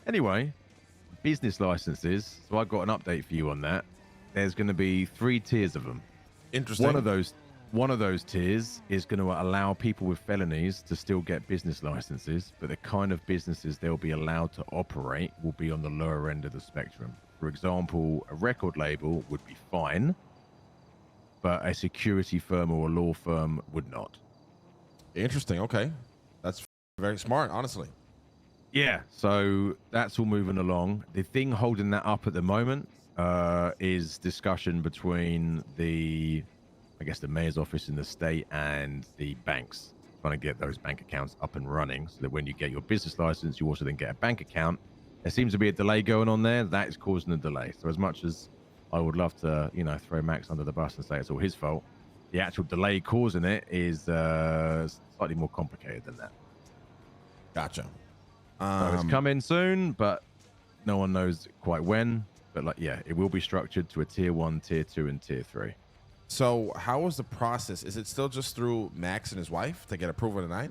Anyway, business licenses. So I got an update for you on that. There's going to be 3 tiers of them. Interesting. One of those tiers is going to allow people with felonies to still get business licenses, but the kind of businesses they'll be allowed to operate will be on the lower end of the spectrum. For example, a record label would be fine, but a security firm or a law firm would not. Interesting. Okay. That's very smart, honestly. Yeah, so that's all moving along. The thing holding that up at the moment is discussion between the mayor's office in the state and the banks, trying to get those bank accounts up and running so that when you get your business license, you also then get a bank account. There seems to be a delay going on there. That is causing a delay. So as much as I would love to, throw Max under the bus and say it's all his fault, the actual delay causing it is slightly more complicated than that. Gotcha. So it's coming soon, but no one knows quite when. But it will be structured to a tier 1, tier 2, and tier 3. So how is the process? Is it still just through Max and his wife to get approval tonight?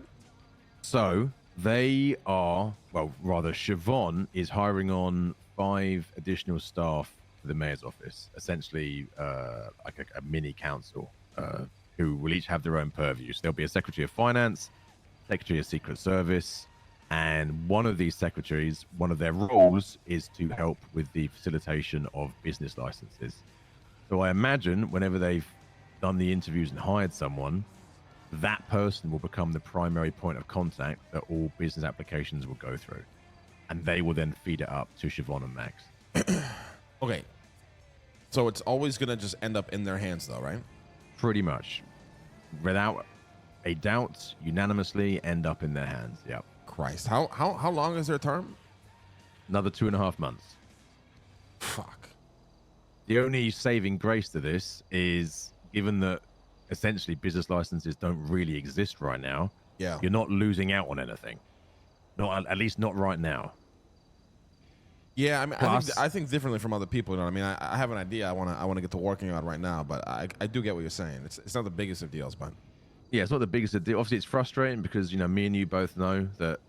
So they are, Siobhan is hiring on 5 additional staff for the mayor's office, essentially like a mini council who will each have their own purview. So there'll be a secretary of finance, secretary of secret service, and one of these secretaries, one of their roles is to help with the facilitation of business licenses. So I imagine whenever they've done the interviews and hired someone, that person will become the primary point of contact that all business applications will go through. And they will then feed it up to Siobhan and Max. Okay. So it's always going to just end up in their hands though, right? Pretty much. Without a doubt, unanimously end up in their hands. Yep. Christ. How long is their term? Another 2.5 months. Fuck. The only saving grace to this is, given that essentially business licenses don't really exist right now, you're not losing out on anything. Not at least not right now. Yeah, I mean, I think differently from other people. You know what I mean? I have an idea I want to get to working on right now, but I do get what you're saying. It's not the biggest of deals, but yeah, it's not the biggest of deals. Obviously, it's frustrating because me and you both know that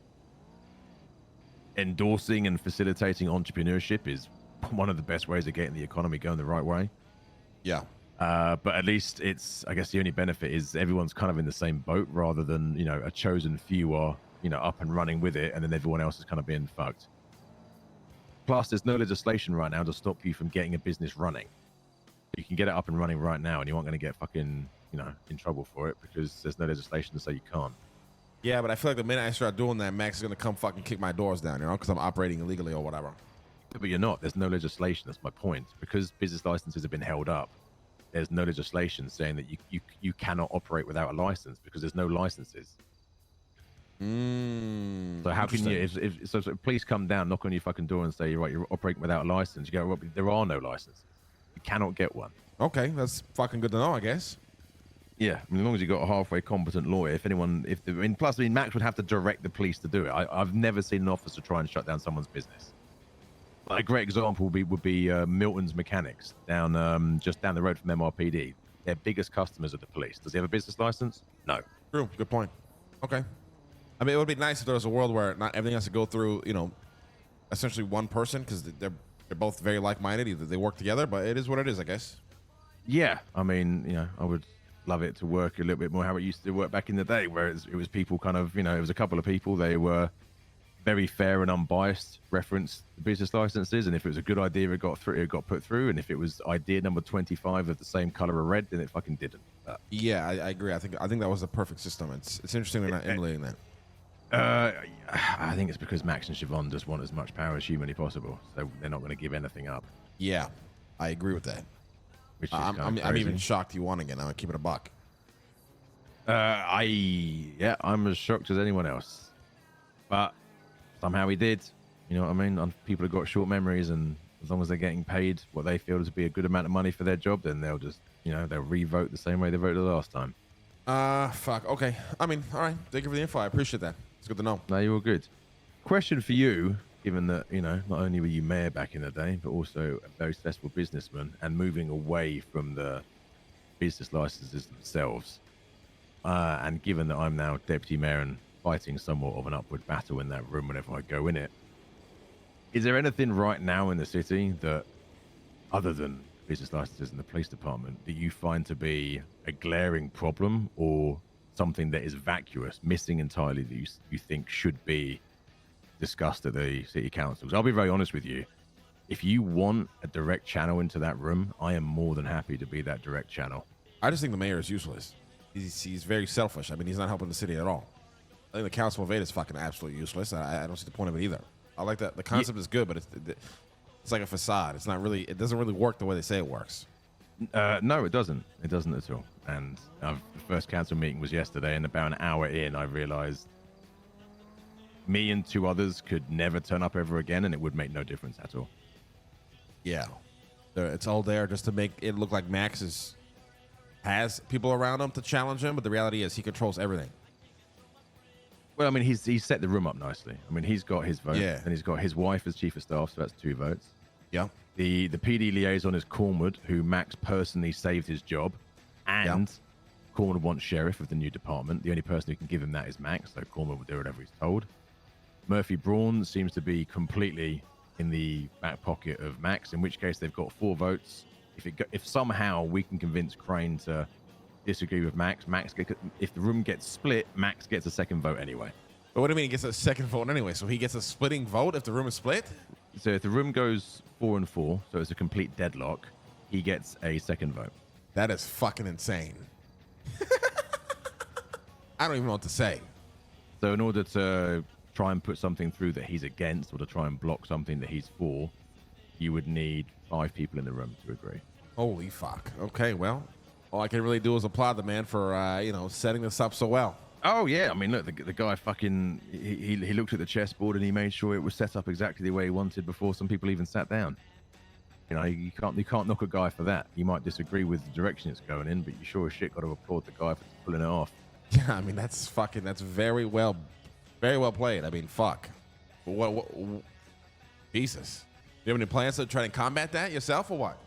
endorsing and facilitating entrepreneurship is one of the best ways of getting the economy going the right way. Yeah. But at least I guess the only benefit is everyone's kind of in the same boat rather than, a chosen few are, up and running with it and then everyone else is kind of being fucked. Plus, there's no legislation right now to stop you from getting a business running. You can get it up and running right now and you aren't going to get fucking, in trouble for it because there's no legislation to say you can't. Yeah, but I feel like the minute I start doing that, Max is going to come fucking kick my doors down, because I'm operating illegally or whatever. But you're not. There's no legislation. That's my point. Because business licenses have been held up, there's no legislation saying that you cannot operate without a license because there's no licenses. So how can you? If police come down, knock on your fucking door, and say you're operating without a license, you go, well, there are no licenses. You cannot get one. Okay, that's fucking good to know, I guess. Yeah, I mean, as long as you've got a halfway competent lawyer. Plus, Max would have to direct the police to do it. I've never seen an officer try and shut down someone's business. Like, a great example would be Milton's Mechanics just down the road from MRPD. Their biggest customers are the police. Does he have a business license? No. True. Good point. Okay. I mean, it would be nice if there was a world where not everything has to go through, essentially one person because they're both very like-minded. Either they work together, but it is what it is, I guess. Yeah. I mean, I would love it to work a little bit more how it used to work back in the day, where it was people kind of, it was a couple of people. They were very fair and unbiased, reference the business licenses, and if it was a good idea, it got put through, and if it was idea number 25 of the same color of red, then it fucking didn't. Yeah, I agree. I think that was the perfect system. It's interesting they're not emulating that. I think it's because Max and Siobhan just want as much power as humanly possible, so they're not going to give anything up. Yeah, I agree with that. Which is I'm even shocked you won again. I'm gonna keep it a buck. I'm as shocked as anyone else, but somehow he did. You know what I mean? People have got short memories, and as long as they're getting paid what they feel to be a good amount of money for their job, then they'll just, they'll re-vote the same way they voted the last time. Fuck. Okay. I mean, all right. Thank you for the info. I appreciate that. It's good to know. No, you're all good. Question for you, given that, not only were you mayor back in the day, but also a very successful businessman and moving away from the business licenses themselves. And given that I'm now deputy mayor and fighting somewhat of an upward battle in that room whenever I go in it, Is there anything right now in the city that, other than business licenses in the police department, that you find to be a glaring problem or something that is vacuous, missing entirely, that you think should be discussed at the city councils? I'll be very honest with you. If you want a direct channel into that room, I am more than happy to be that direct channel. I just think the mayor is useless. He's very selfish. I mean, he's not helping the city at all. I think the Council of Eight is fucking absolutely useless. I don't see the point of it either. I like that. The concept is good, but it's like a facade. It's not really. It doesn't really work the way they say it works. No, it doesn't. It doesn't at all. And the first council meeting was yesterday, and about an hour in, I realized me and 2 others could never turn up ever again, and it would make no difference at all. Yeah, it's all there just to make it look like Max has people around him to challenge him, but the reality is he controls everything. Well, I mean, he's set the room up nicely. I mean, he's got his vote, Yeah. and he's got his wife as chief of staff, so that's 2 votes. Yeah. The PD liaison is Cornwood, who Max personally saved his job, and Cornwood wants sheriff of the new department. The only person who can give him that is Max, so Cornwood will do whatever he's told. Murphy Braun seems to be completely in the back pocket of Max, in which case they've got 4 votes. If somehow we can convince Crane to disagree with Max, if the room gets split, Max gets a second vote anyway. But what do you mean he gets a second vote anyway? So he gets a splitting vote if the room is split? So if the room goes 4 and 4, so it's a complete deadlock, he gets a second vote. That is fucking insane. I don't even know what to say. So in order to try and put something through that he's against, or to try and block something that he's for, you would need 5 people in the room to agree. Holy fuck. Okay, well, all I can really do is applaud the man for, setting this up so well. Oh, yeah. I mean, look, the guy fucking... He looked at the chessboard and he made sure it was set up exactly the way he wanted before some people even sat down. You know, you can't knock a guy for that. You might disagree with the direction it's going in, but you sure as shit got to applaud the guy for pulling it off. Yeah, I mean, that's very well played. I mean, fuck. What Jesus. Do you have any plans to try and combat that yourself or what?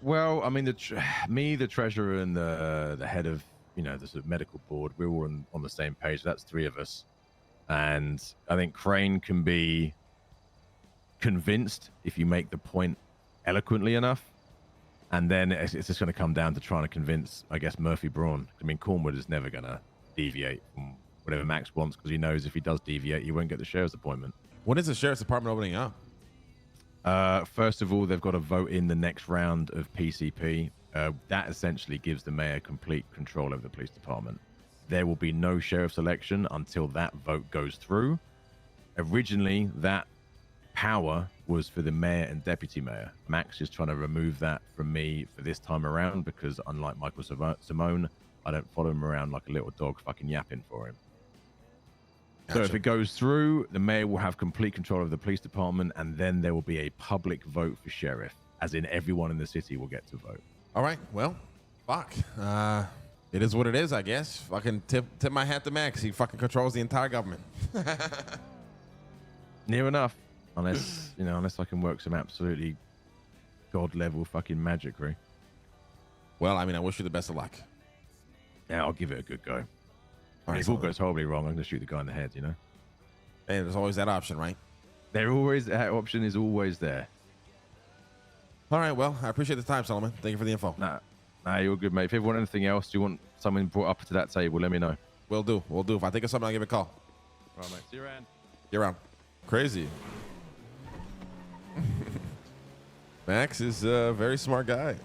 Well, I mean, the treasurer and the head of, the sort of medical board, we're all on the same page. That's 3 of us. And I think Crane can be convinced if you make the point eloquently enough. And then it's just going to come down to trying to convince, I guess, Murphy Braun. I mean, Cornwood is never going to deviate from whatever Max wants, because he knows if he does deviate, he won't get the sheriff's appointment. When is the sheriff's department opening up? First of all, they've got to vote in the next round of PCP. That essentially gives the mayor complete control over the police department. There will be no sheriff's election until that vote goes through. Originally, that power was for the mayor and deputy mayor. Max is trying to remove that from me for this time around, because unlike Michael Simone, I don't follow him around like a little dog fucking yapping for him. Gotcha. So if it goes through, the mayor will have complete control of the police department, and then there will be a public vote for sheriff, as in everyone in the city will get to vote. All right, well, fuck. It is what it is, I guess. Fucking tip my hat to Max. He fucking controls the entire government. Near enough. Unless I can work some absolutely god-level fucking magicry. Well, I mean, I wish you the best of luck. Yeah, I'll give it a good go. All right, if all goes horribly wrong, I'm going to shoot the guy in the head, Hey, there's always that option, right? That option is always there. All right, well, I appreciate the time, Solomon. Thank you for the info. Nah, you're good, mate. If you ever want anything else, you want something brought up to that table, let me know. Will do. If I think of something, I'll give it a call. All right, mate. See you around. You're around. Crazy. Max is a very smart guy.